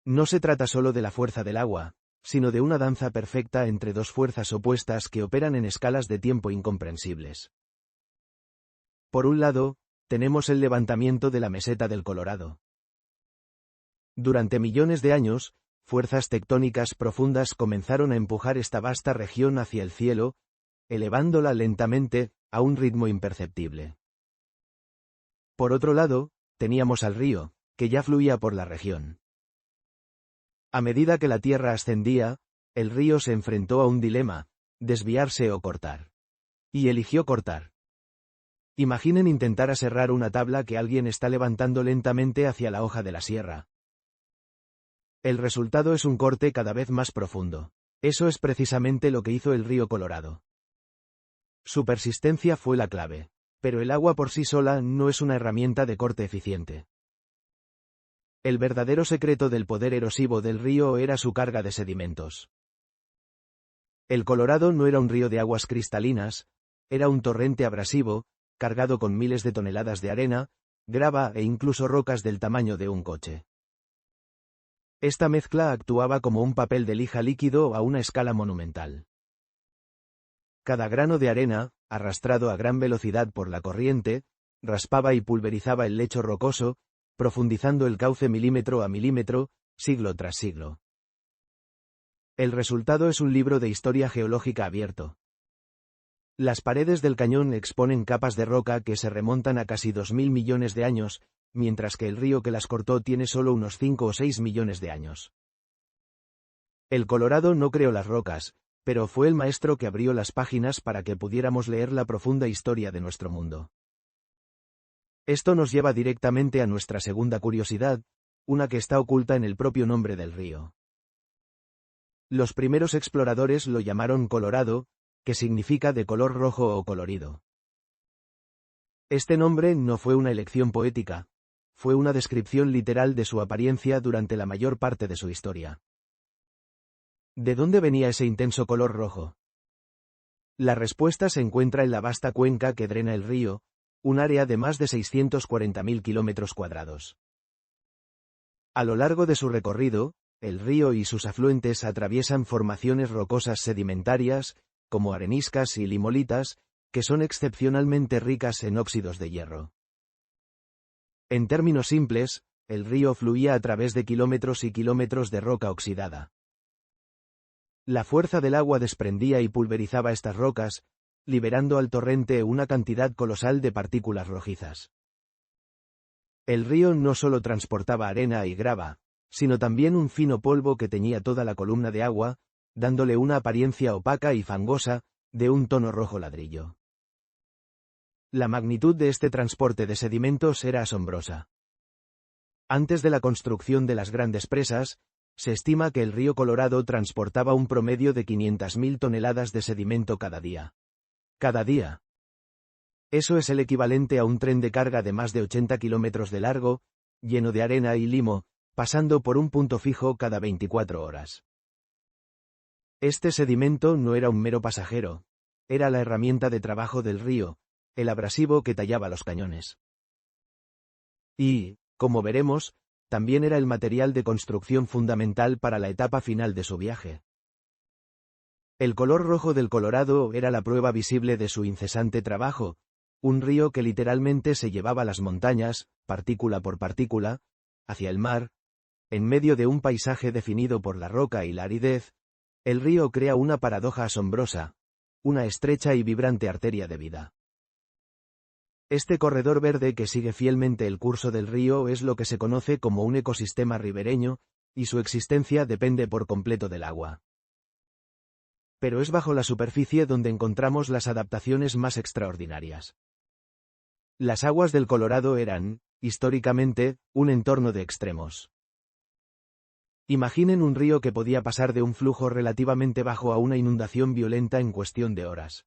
No se trata solo de la fuerza del agua, sino de una danza perfecta entre dos fuerzas opuestas que operan en escalas de tiempo incomprensibles. Por un lado, tenemos el levantamiento de la meseta del Colorado. Durante millones de años, fuerzas tectónicas profundas comenzaron a empujar esta vasta región hacia el cielo, elevándola lentamente, a un ritmo imperceptible. Por otro lado, teníamos al río, que ya fluía por la región. A medida que la tierra ascendía, el río se enfrentó a un dilema: desviarse o cortar. Y eligió cortar. Imaginen intentar aserrar una tabla que alguien está levantando lentamente hacia la hoja de la sierra. El resultado es un corte cada vez más profundo. Eso es precisamente lo que hizo el río Colorado. Su persistencia fue la clave, pero el agua por sí sola no es una herramienta de corte eficiente. El verdadero secreto del poder erosivo del río era su carga de sedimentos. El Colorado no era un río de aguas cristalinas, era un torrente abrasivo, cargado con miles de toneladas de arena, grava e incluso rocas del tamaño de un coche. Esta mezcla actuaba como un papel de lija líquido a una escala monumental. Cada grano de arena, arrastrado a gran velocidad por la corriente, raspaba y pulverizaba el lecho rocoso, profundizando el cauce milímetro a milímetro, siglo tras siglo. El resultado es un libro de historia geológica abierto. Las paredes del cañón exponen capas de roca que se remontan a casi 2.000 millones de años, mientras que el río que las cortó tiene solo unos 5 o 6 millones de años. El Colorado no creó las rocas, pero fue el maestro que abrió las páginas para que pudiéramos leer la profunda historia de nuestro mundo. Esto nos lleva directamente a nuestra segunda curiosidad, una que está oculta en el propio nombre del río. Los primeros exploradores lo llamaron Colorado, que significa de color rojo o colorido. Este nombre no fue una elección poética, fue una descripción literal de su apariencia durante la mayor parte de su historia. ¿De dónde venía ese intenso color rojo? La respuesta se encuentra en la vasta cuenca que drena el río, un área de más de 640.000 kilómetros cuadrados. A lo largo de su recorrido, el río y sus afluentes atraviesan formaciones rocosas sedimentarias, como areniscas y limolitas, que son excepcionalmente ricas en óxidos de hierro. En términos simples, el río fluía a través de kilómetros y kilómetros de roca oxidada. La fuerza del agua desprendía y pulverizaba estas rocas, liberando al torrente una cantidad colosal de partículas rojizas. El río no solo transportaba arena y grava, sino también un fino polvo que teñía toda la columna de agua, dándole una apariencia opaca y fangosa, de un tono rojo ladrillo. La magnitud de este transporte de sedimentos era asombrosa. Antes de la construcción de las grandes presas, se estima que el río Colorado transportaba un promedio de 500.000 toneladas de sedimento cada día. Cada día. Eso es el equivalente a un tren de carga de más de 80 kilómetros de largo, lleno de arena y limo, pasando por un punto fijo cada 24 horas. Este sedimento no era un mero pasajero, era la herramienta de trabajo del río, el abrasivo que tallaba los cañones. Y, como veremos, también era el material de construcción fundamental para la etapa final de su viaje. El color rojo del Colorado era la prueba visible de su incesante trabajo, un río que literalmente se llevaba las montañas, partícula por partícula, hacia el mar. En medio de un paisaje definido por la roca y la aridez, el río crea una paradoja asombrosa, una estrecha y vibrante arteria de vida. Este corredor verde que sigue fielmente el curso del río es lo que se conoce como un ecosistema ribereño, y su existencia depende por completo del agua. Pero es bajo la superficie donde encontramos las adaptaciones más extraordinarias. Las aguas del Colorado eran, históricamente, un entorno de extremos. Imaginen un río que podía pasar de un flujo relativamente bajo a una inundación violenta en cuestión de horas.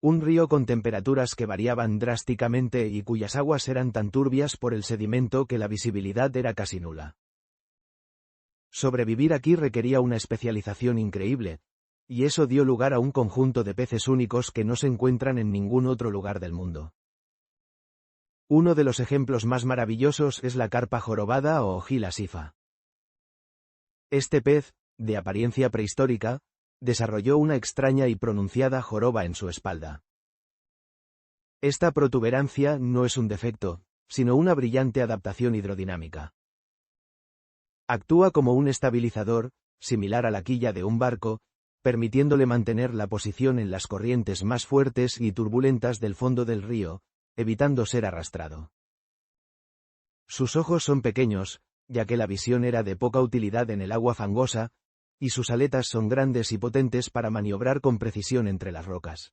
Un río con temperaturas que variaban drásticamente y cuyas aguas eran tan turbias por el sedimento que la visibilidad era casi nula. Sobrevivir aquí requería una especialización increíble, y eso dio lugar a un conjunto de peces únicos que no se encuentran en ningún otro lugar del mundo. Uno de los ejemplos más maravillosos es la carpa jorobada o Gila sifa. Este pez, de apariencia prehistórica, desarrolló una extraña y pronunciada joroba en su espalda. Esta protuberancia no es un defecto, sino una brillante adaptación hidrodinámica. Actúa como un estabilizador, similar a la quilla de un barco, permitiéndole mantener la posición en las corrientes más fuertes y turbulentas del fondo del río, evitando ser arrastrado. Sus ojos son pequeños, ya que la visión era de poca utilidad en el agua fangosa, y sus aletas son grandes y potentes para maniobrar con precisión entre las rocas.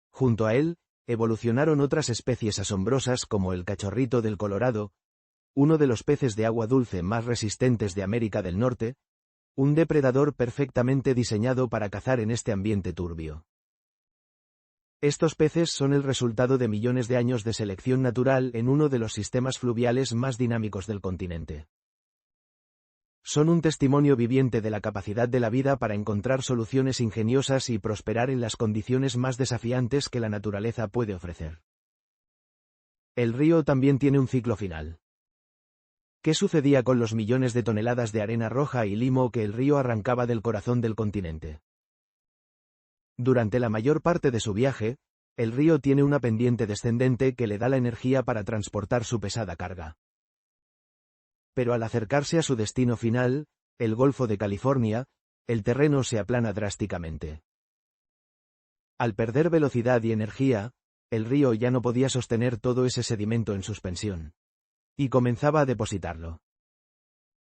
Junto a él, evolucionaron otras especies asombrosas como el cachorrito del Colorado, uno de los peces de agua dulce más resistentes de América del Norte, un depredador perfectamente diseñado para cazar en este ambiente turbio. Estos peces son el resultado de millones de años de selección natural en uno de los sistemas fluviales más dinámicos del continente. Son un testimonio viviente de la capacidad de la vida para encontrar soluciones ingeniosas y prosperar en las condiciones más desafiantes que la naturaleza puede ofrecer. El río también tiene un ciclo final. ¿Qué sucedía con los millones de toneladas de arena roja y limo que el río arrancaba del corazón del continente? Durante la mayor parte de su viaje, el río tiene una pendiente descendente que le da la energía para transportar su pesada carga. Pero al acercarse a su destino final, el Golfo de California, el terreno se aplana drásticamente. Al perder velocidad y energía, el río ya no podía sostener todo ese sedimento en suspensión. Y comenzaba a depositarlo.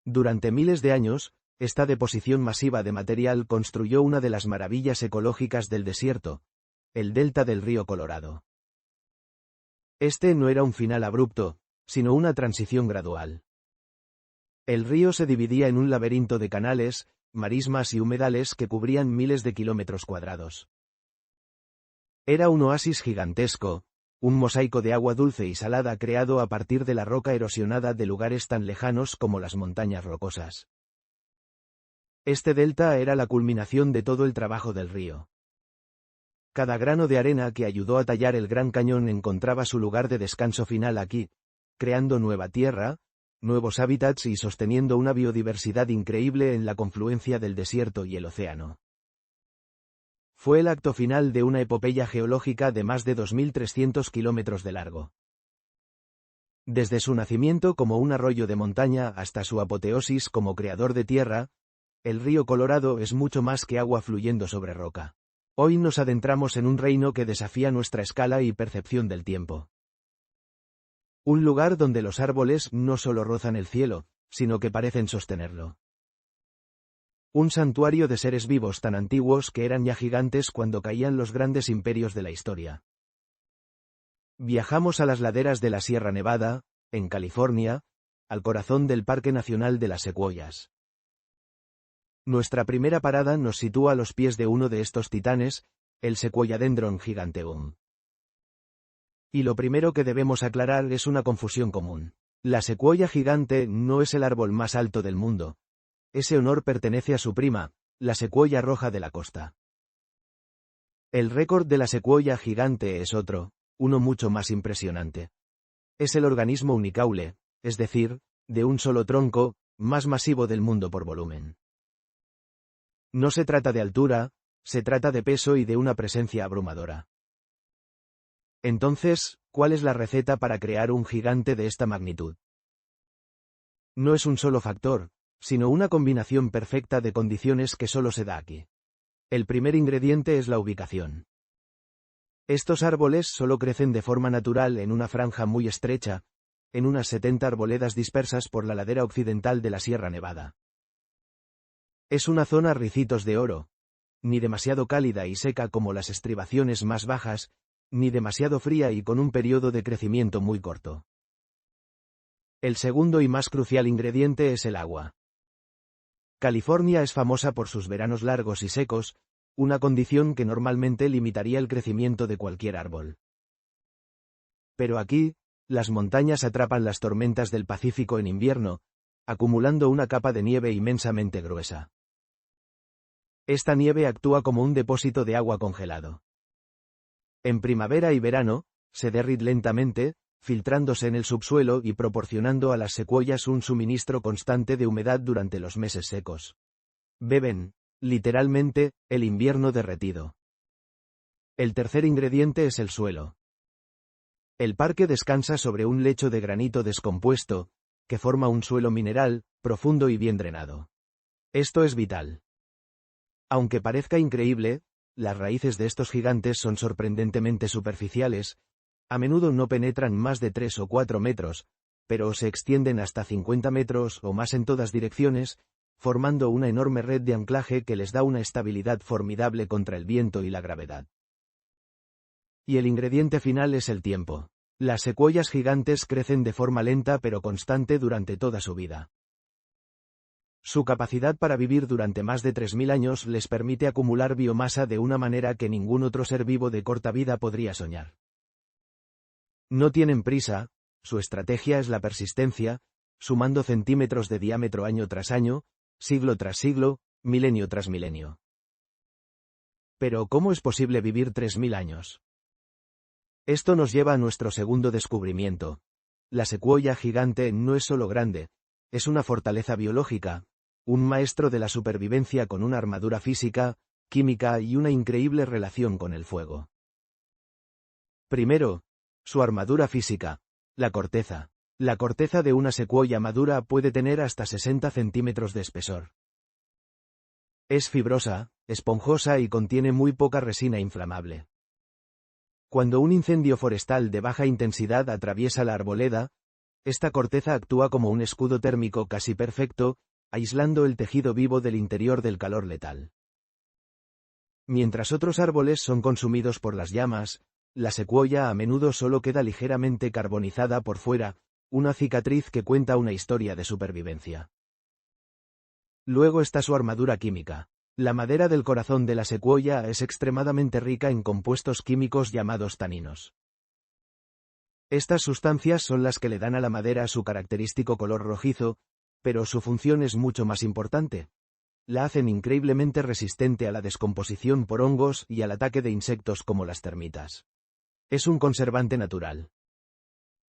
Durante miles de años, esta deposición masiva de material construyó una de las maravillas ecológicas del desierto, el delta del río Colorado. Este no era un final abrupto, sino una transición gradual. El río se dividía en un laberinto de canales, marismas y humedales que cubrían miles de kilómetros cuadrados. Era un oasis gigantesco, un mosaico de agua dulce y salada creado a partir de la roca erosionada de lugares tan lejanos como las montañas rocosas. Este delta era la culminación de todo el trabajo del río. Cada grano de arena que ayudó a tallar el Gran Cañón encontraba su lugar de descanso final aquí, creando nueva tierra, nuevos hábitats y sosteniendo una biodiversidad increíble en la confluencia del desierto y el océano. Fue el acto final de una epopeya geológica de más de 2.300 kilómetros de largo. Desde su nacimiento como un arroyo de montaña hasta su apoteosis como creador de tierra, el río Colorado es mucho más que agua fluyendo sobre roca. Hoy nos adentramos en un reino que desafía nuestra escala y percepción del tiempo. Un lugar donde los árboles no solo rozan el cielo, sino que parecen sostenerlo. Un santuario de seres vivos tan antiguos que eran ya gigantes cuando caían los grandes imperios de la historia. Viajamos a las laderas de la Sierra Nevada, en California, al corazón del Parque Nacional de las Secuoyas. Nuestra primera parada nos sitúa a los pies de uno de estos titanes, el Sequoiadendron giganteum. Y lo primero que debemos aclarar es una confusión común. La secuoya gigante no es el árbol más alto del mundo. Ese honor pertenece a su prima, la secuoya roja de la costa. El récord de la secuoya gigante es otro, uno mucho más impresionante. Es el organismo unicaule, es decir, de un solo tronco, más masivo del mundo por volumen. No se trata de altura, se trata de peso y de una presencia abrumadora. Entonces, ¿cuál es la receta para crear un gigante de esta magnitud? No es un solo factor, sino una combinación perfecta de condiciones que solo se da aquí. El primer ingrediente es la ubicación. Estos árboles solo crecen de forma natural en una franja muy estrecha, en unas 70 arboledas dispersas por la ladera occidental de la Sierra Nevada. Es una zona ricitos de oro, ni demasiado cálida y seca como las estribaciones más bajas, ni demasiado fría y con un periodo de crecimiento muy corto. El segundo y más crucial ingrediente es el agua. California es famosa por sus veranos largos y secos, una condición que normalmente limitaría el crecimiento de cualquier árbol. Pero aquí, las montañas atrapan las tormentas del Pacífico en invierno, acumulando una capa de nieve inmensamente gruesa. Esta nieve actúa como un depósito de agua congelado. En primavera y verano, se derrite lentamente, filtrándose en el subsuelo y proporcionando a las secuoyas un suministro constante de humedad durante los meses secos. Beben, literalmente, el invierno derretido. El tercer ingrediente es el suelo. El parque descansa sobre un lecho de granito descompuesto, que forma un suelo mineral, profundo y bien drenado. Esto es vital. Aunque parezca increíble, las raíces de estos gigantes son sorprendentemente superficiales, a menudo no penetran más de 3 o 4 metros, pero se extienden hasta 50 metros o más en todas direcciones, formando una enorme red de anclaje que les da una estabilidad formidable contra el viento y la gravedad. Y el ingrediente final es el tiempo. Las secuoyas gigantes crecen de forma lenta pero constante durante toda su vida. Su capacidad para vivir durante más de 3000 años les permite acumular biomasa de una manera que ningún otro ser vivo de corta vida podría soñar. No tienen prisa, su estrategia es la persistencia, sumando centímetros de diámetro año tras año, siglo tras siglo, milenio tras milenio. Pero ¿cómo es posible vivir 3000 años? Esto nos lleva a nuestro segundo descubrimiento. La secuoya gigante no es solo grande, es una fortaleza biológica, un maestro de la supervivencia con una armadura física, química y una increíble relación con el fuego. Primero, su armadura física, la corteza. La corteza de una secuoya madura puede tener hasta 60 centímetros de espesor. Es fibrosa, esponjosa y contiene muy poca resina inflamable. Cuando un incendio forestal de baja intensidad atraviesa la arboleda, esta corteza actúa como un escudo térmico casi perfecto, aislando el tejido vivo del interior del calor letal. Mientras otros árboles son consumidos por las llamas, la secuoya a menudo solo queda ligeramente carbonizada por fuera, una cicatriz que cuenta una historia de supervivencia. Luego está su armadura química. La madera del corazón de la secuoya es extremadamente rica en compuestos químicos llamados taninos. Estas sustancias son las que le dan a la madera su característico color rojizo, pero su función es mucho más importante. La hacen increíblemente resistente a la descomposición por hongos y al ataque de insectos como las termitas. Es un conservante natural.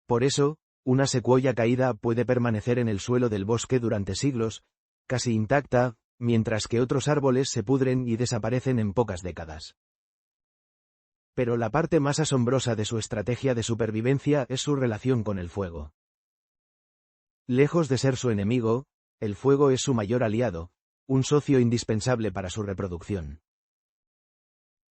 Por eso, una secuoya caída puede permanecer en el suelo del bosque durante siglos, casi intacta, mientras que otros árboles se pudren y desaparecen en pocas décadas. Pero la parte más asombrosa de su estrategia de supervivencia es su relación con el fuego. Lejos de ser su enemigo, el fuego es su mayor aliado, un socio indispensable para su reproducción.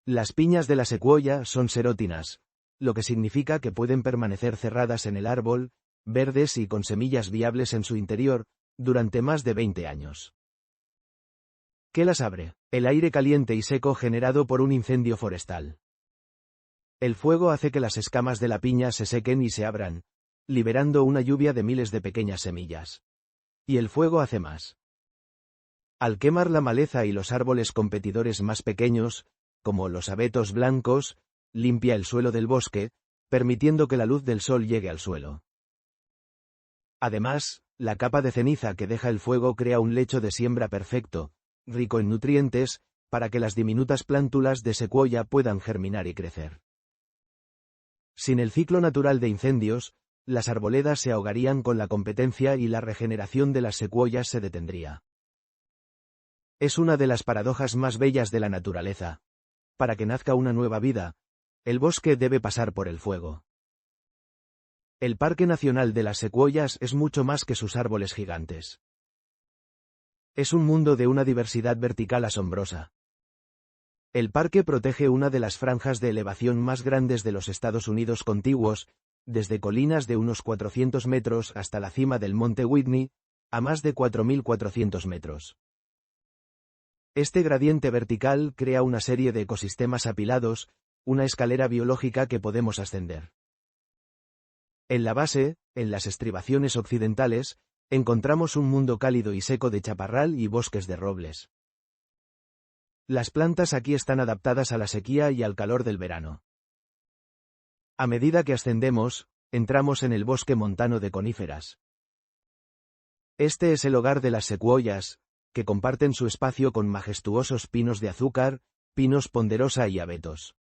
Las piñas de la secuoya son serótinas, lo que significa que pueden permanecer cerradas en el árbol, verdes y con semillas viables en su interior, durante más de 20 años. ¿Qué las abre? El aire caliente y seco generado por un incendio forestal. El fuego hace que las escamas de la piña se sequen y se abran, liberando una lluvia de miles de pequeñas semillas. Y el fuego hace más. Al quemar la maleza y los árboles competidores más pequeños, como los abetos blancos, limpia el suelo del bosque, permitiendo que la luz del sol llegue al suelo. Además, la capa de ceniza que deja el fuego crea un lecho de siembra perfecto, rico en nutrientes, para que las diminutas plántulas de secuoya puedan germinar y crecer. Sin el ciclo natural de incendios, las arboledas se ahogarían con la competencia y la regeneración de las secuoyas se detendría. Es una de las paradojas más bellas de la naturaleza. Para que nazca una nueva vida, el bosque debe pasar por el fuego. El Parque Nacional de las Secuoyas es mucho más que sus árboles gigantes. Es un mundo de una diversidad vertical asombrosa. El parque protege una de las franjas de elevación más grandes de los Estados Unidos contiguos, desde colinas de unos 400 metros hasta la cima del Monte Whitney, a más de 4.400 metros. Este gradiente vertical crea una serie de ecosistemas apilados, una escalera biológica que podemos ascender. En la base, en las estribaciones occidentales, encontramos un mundo cálido y seco de chaparral y bosques de robles. Las plantas aquí están adaptadas a la sequía y al calor del verano. A medida que ascendemos, entramos en el bosque montano de coníferas. Este es el hogar de las secuoyas, que comparten su espacio con majestuosos pinos de azúcar, pinos ponderosa y abetos.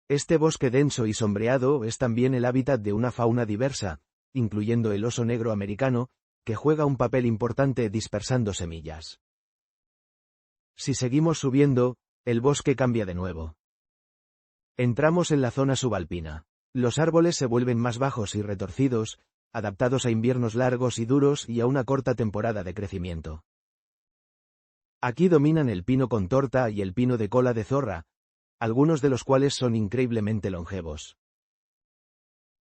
Este bosque denso y sombreado es también el hábitat de una fauna diversa, incluyendo el oso negro americano, que juega un papel importante dispersando semillas. Si seguimos subiendo, el bosque cambia de nuevo. Entramos en la zona subalpina. Los árboles se vuelven más bajos y retorcidos, adaptados a inviernos largos y duros y a una corta temporada de crecimiento. Aquí dominan el pino con torta y el pino de cola de zorra, algunos de los cuales son increíblemente longevos.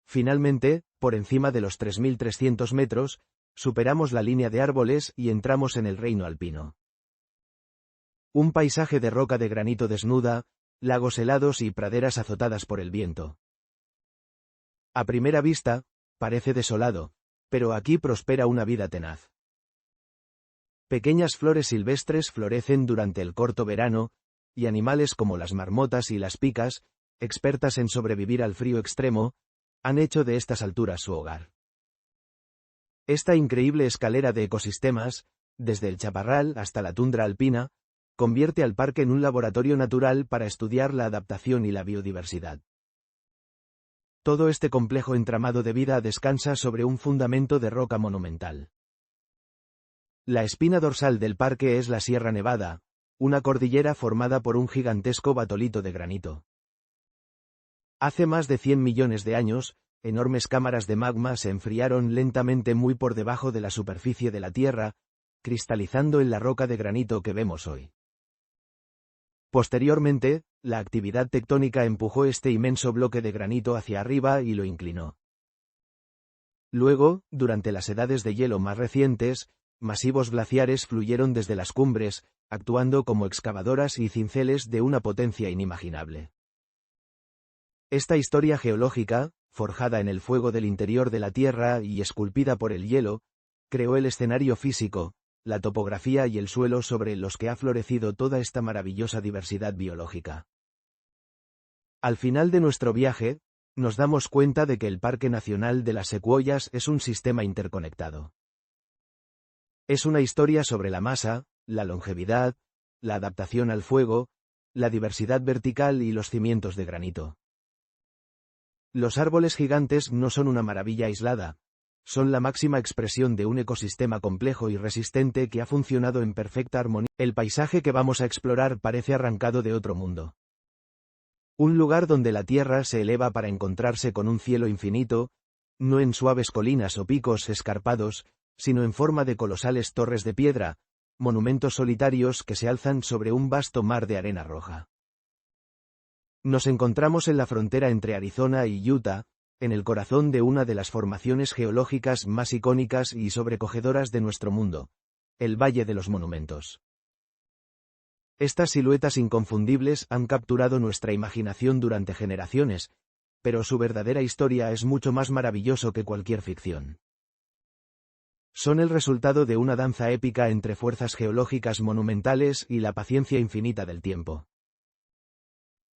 Finalmente, por encima de los 3.300 metros, superamos la línea de árboles y entramos en el reino alpino. Un paisaje de roca de granito desnuda, lagos helados y praderas azotadas por el viento. A primera vista, parece desolado, pero aquí prospera una vida tenaz. Pequeñas flores silvestres florecen durante el corto verano, y animales como las marmotas y las picas, expertas en sobrevivir al frío extremo, han hecho de estas alturas su hogar. Esta increíble escalera de ecosistemas, desde el chaparral hasta la tundra alpina, convierte al parque en un laboratorio natural para estudiar la adaptación y la biodiversidad. Todo este complejo entramado de vida descansa sobre un fundamento de roca monumental. La espina dorsal del parque es la Sierra Nevada, una cordillera formada por un gigantesco batolito de granito. Hace más de 100 millones de años, enormes cámaras de magma se enfriaron lentamente muy por debajo de la superficie de la Tierra, cristalizando en la roca de granito que vemos hoy. Posteriormente, la actividad tectónica empujó este inmenso bloque de granito hacia arriba y lo inclinó. Luego, durante las edades de hielo más recientes, masivos glaciares fluyeron desde las cumbres, actuando como excavadoras y cinceles de una potencia inimaginable. Esta historia geológica, forjada en el fuego del interior de la Tierra y esculpida por el hielo, creó el escenario físico, la topografía y el suelo sobre los que ha florecido toda esta maravillosa diversidad biológica. Al final de nuestro viaje, nos damos cuenta de que el Parque Nacional de las Secuoyas es un sistema interconectado. Es una historia sobre la masa, la longevidad, la adaptación al fuego, la diversidad vertical y los cimientos de granito. Los árboles gigantes no son una maravilla aislada, son la máxima expresión de un ecosistema complejo y resistente que ha funcionado en perfecta armonía. El paisaje que vamos a explorar parece arrancado de otro mundo. Un lugar donde la tierra se eleva para encontrarse con un cielo infinito, no en suaves colinas o picos escarpados, sino en forma de colosales torres de piedra, monumentos solitarios que se alzan sobre un vasto mar de arena roja. Nos encontramos en la frontera entre Arizona y Utah, en el corazón de una de las formaciones geológicas más icónicas y sobrecogedoras de nuestro mundo, el Valle de los Monumentos. Estas siluetas inconfundibles han capturado nuestra imaginación durante generaciones, pero su verdadera historia es mucho más maravilloso que cualquier ficción. Son el resultado de una danza épica entre fuerzas geológicas monumentales y la paciencia infinita del tiempo.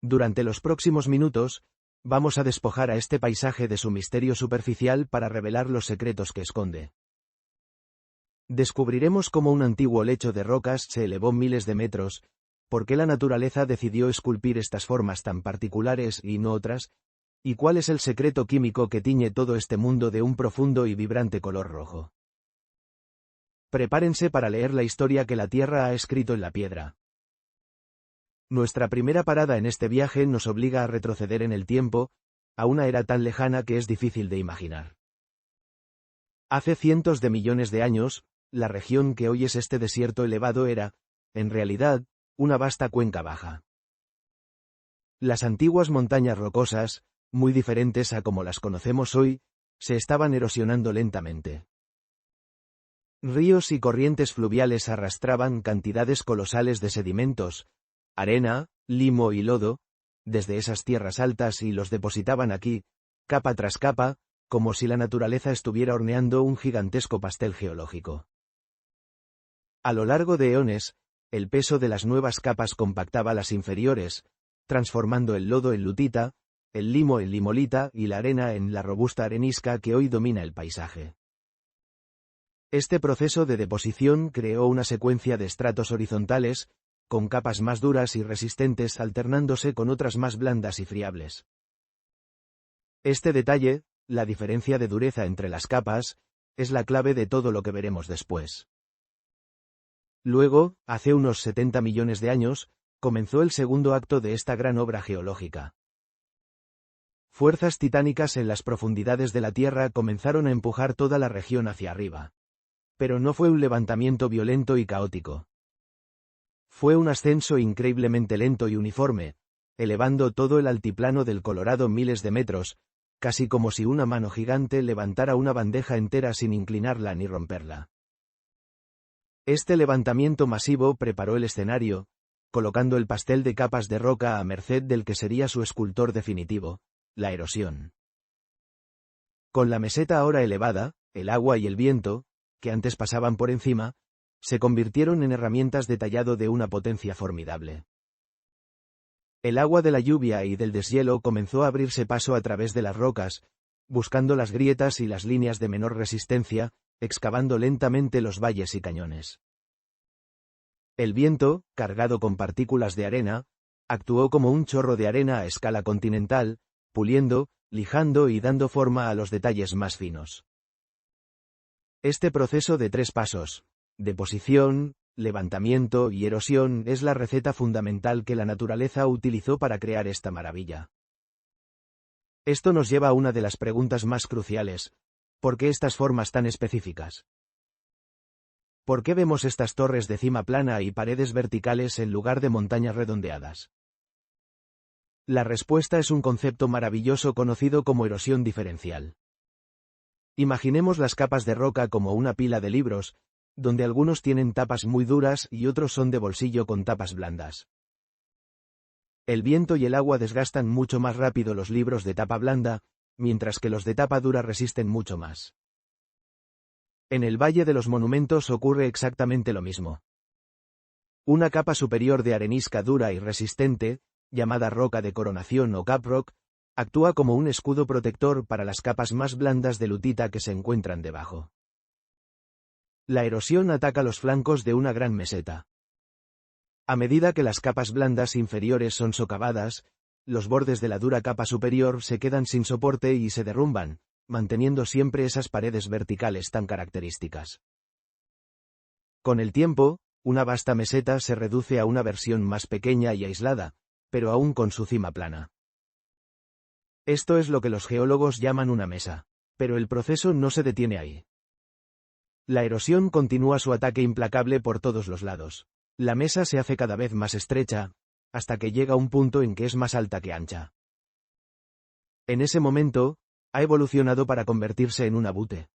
Durante los próximos minutos, vamos a despojar a este paisaje de su misterio superficial para revelar los secretos que esconde. Descubriremos cómo un antiguo lecho de rocas se elevó miles de metros, por qué la naturaleza decidió esculpir estas formas tan particulares y no otras, y cuál es el secreto químico que tiñe todo este mundo de un profundo y vibrante color rojo. Prepárense para leer la historia que la Tierra ha escrito en la piedra. Nuestra primera parada en este viaje nos obliga a retroceder en el tiempo, a una era tan lejana que es difícil de imaginar. Hace cientos de millones de años, la región que hoy es este desierto elevado era, en realidad, una vasta cuenca baja. Las antiguas montañas rocosas, muy diferentes a como las conocemos hoy, se estaban erosionando lentamente. Ríos y corrientes fluviales arrastraban cantidades colosales de sedimentos, arena, limo y lodo, desde esas tierras altas y los depositaban aquí, capa tras capa, como si la naturaleza estuviera horneando un gigantesco pastel geológico. A lo largo de eones, el peso de las nuevas capas compactaba las inferiores, transformando el lodo en lutita, el limo en limolita y la arena en la robusta arenisca que hoy domina el paisaje. Este proceso de deposición creó una secuencia de estratos horizontales, con capas más duras y resistentes alternándose con otras más blandas y friables. Este detalle, la diferencia de dureza entre las capas, es la clave de todo lo que veremos después. Luego, hace unos 70 millones de años, comenzó el segundo acto de esta gran obra geológica. Fuerzas titánicas en las profundidades de la Tierra comenzaron a empujar toda la región hacia arriba. Pero no fue un levantamiento violento y caótico. Fue un ascenso increíblemente lento y uniforme, elevando todo el altiplano del Colorado miles de metros, casi como si una mano gigante levantara una bandeja entera sin inclinarla ni romperla. Este levantamiento masivo preparó el escenario, colocando el pastel de capas de roca a merced del que sería su escultor definitivo, la erosión. Con la meseta ahora elevada, el agua y el viento, que antes pasaban por encima, se convirtieron en herramientas de tallado de una potencia formidable. El agua de la lluvia y del deshielo comenzó a abrirse paso a través de las rocas, buscando las grietas y las líneas de menor resistencia, excavando lentamente los valles y cañones. El viento, cargado con partículas de arena, actuó como un chorro de arena a escala continental, puliendo, lijando y dando forma a los detalles más finos. Este proceso de 3 pasos, deposición, levantamiento y erosión, es la receta fundamental que la naturaleza utilizó para crear esta maravilla. Esto nos lleva a una de las preguntas más cruciales: ¿por qué estas formas tan específicas? ¿Por qué vemos estas torres de cima plana y paredes verticales en lugar de montañas redondeadas? La respuesta es un concepto maravilloso conocido como erosión diferencial. Imaginemos las capas de roca como una pila de libros, donde algunos tienen tapas muy duras y otros son de bolsillo con tapas blandas. El viento y el agua desgastan mucho más rápido los libros de tapa blanda, mientras que los de tapa dura resisten mucho más. En el Valle de los Monumentos ocurre exactamente lo mismo. Una capa superior de arenisca dura y resistente, llamada roca de coronación o caprock, actúa como un escudo protector para las capas más blandas de lutita que se encuentran debajo. La erosión ataca los flancos de una gran meseta. A medida que las capas blandas inferiores son socavadas, los bordes de la dura capa superior se quedan sin soporte y se derrumban, manteniendo siempre esas paredes verticales tan características. Con el tiempo, una vasta meseta se reduce a una versión más pequeña y aislada, pero aún con su cima plana. Esto es lo que los geólogos llaman una mesa, pero el proceso no se detiene ahí. La erosión continúa su ataque implacable por todos los lados. La mesa se hace cada vez más estrecha, hasta que llega a un punto en que es más alta que ancha. En ese momento, ha evolucionado para convertirse en una butte.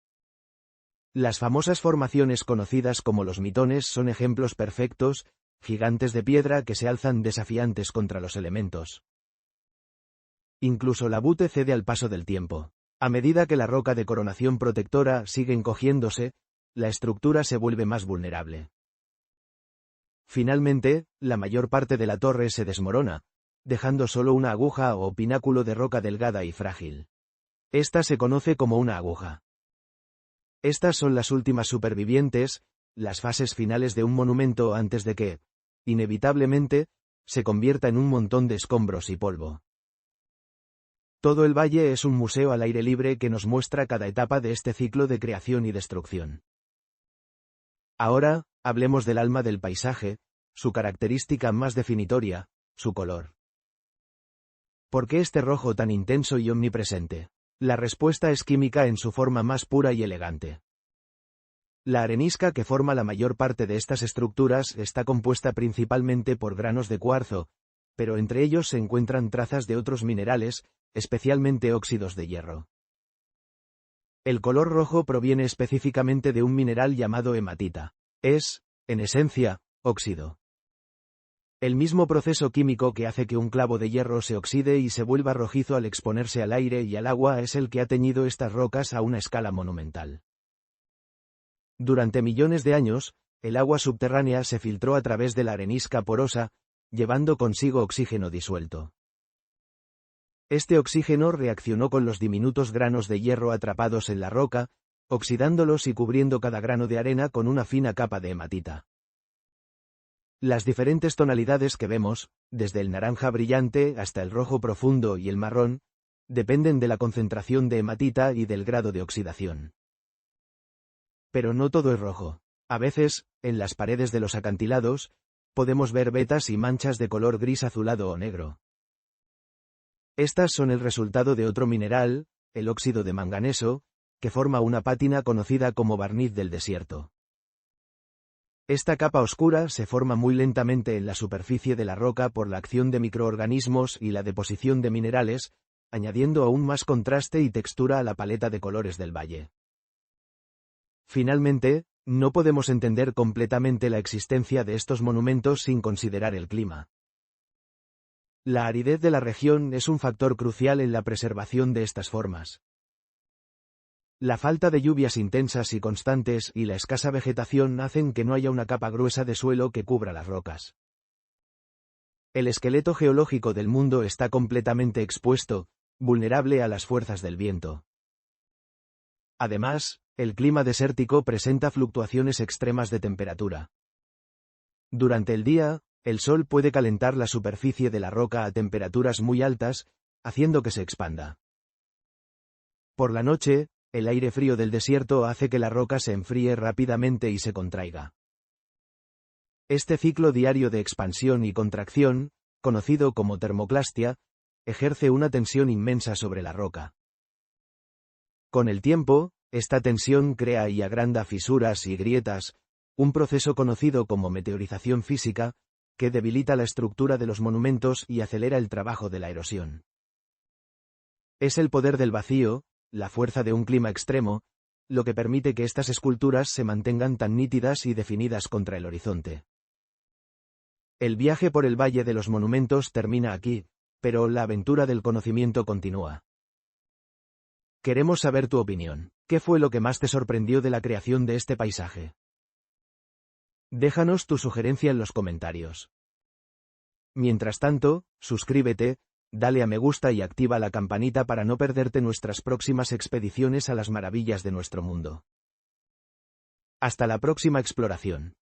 Las famosas formaciones conocidas como los mitones son ejemplos perfectos, gigantes de piedra que se alzan desafiantes contra los elementos. Incluso la butte cede al paso del tiempo. A medida que la roca de coronación protectora sigue encogiéndose, la estructura se vuelve más vulnerable. Finalmente, la mayor parte de la torre se desmorona, dejando solo una aguja o pináculo de roca delgada y frágil. Esta se conoce como una aguja. Estas son las últimas supervivientes, las fases finales de un monumento antes de que, inevitablemente, se convierta en un montón de escombros y polvo. Todo el valle es un museo al aire libre que nos muestra cada etapa de este ciclo de creación y destrucción. Ahora, hablemos del alma del paisaje, su característica más definitoria, su color. ¿Por qué este rojo tan intenso y omnipresente? La respuesta es química en su forma más pura y elegante. La arenisca que forma la mayor parte de estas estructuras está compuesta principalmente por granos de cuarzo, pero entre ellos se encuentran trazas de otros minerales, especialmente óxidos de hierro. El color rojo proviene específicamente de un mineral llamado hematita. Es, en esencia, óxido. El mismo proceso químico que hace que un clavo de hierro se oxide y se vuelva rojizo al exponerse al aire y al agua es el que ha teñido estas rocas a una escala monumental. Durante millones de años, el agua subterránea se filtró a través de la arenisca porosa, llevando consigo oxígeno disuelto. Este oxígeno reaccionó con los diminutos granos de hierro atrapados en la roca, oxidándolos y cubriendo cada grano de arena con una fina capa de hematita. Las diferentes tonalidades que vemos, desde el naranja brillante hasta el rojo profundo y el marrón, dependen de la concentración de hematita y del grado de oxidación. Pero no todo es rojo. A veces, en las paredes de los acantilados, podemos ver vetas y manchas de color gris azulado o negro. Estas son el resultado de otro mineral, el óxido de manganeso, que forma una pátina conocida como barniz del desierto. Esta capa oscura se forma muy lentamente en la superficie de la roca por la acción de microorganismos y la deposición de minerales, añadiendo aún más contraste y textura a la paleta de colores del valle. Finalmente, no podemos entender completamente la existencia de estos monumentos sin considerar el clima. La aridez de la región es un factor crucial en la preservación de estas formas. La falta de lluvias intensas y constantes y la escasa vegetación hacen que no haya una capa gruesa de suelo que cubra las rocas. El esqueleto geológico del mundo está completamente expuesto, vulnerable a las fuerzas del viento. Además, el clima desértico presenta fluctuaciones extremas de temperatura. Durante el día, el sol puede calentar la superficie de la roca a temperaturas muy altas, haciendo que se expanda. Por la noche, el aire frío del desierto hace que la roca se enfríe rápidamente y se contraiga. Este ciclo diario de expansión y contracción, conocido como termoclastia, ejerce una tensión inmensa sobre la roca. Con el tiempo, esta tensión crea y agranda fisuras y grietas, un proceso conocido como meteorización física, que debilita la estructura de los monumentos y acelera el trabajo de la erosión. Es el poder del vacío, la fuerza de un clima extremo, lo que permite que estas esculturas se mantengan tan nítidas y definidas contra el horizonte. El viaje por el Valle de los Monumentos termina aquí, pero la aventura del conocimiento continúa. Queremos saber tu opinión. ¿Qué fue lo que más te sorprendió de la creación de este paisaje? Déjanos tu sugerencia en los comentarios. Mientras tanto, suscríbete, dale a me gusta y activa la campanita para no perderte nuestras próximas expediciones a las maravillas de nuestro mundo. Hasta la próxima exploración.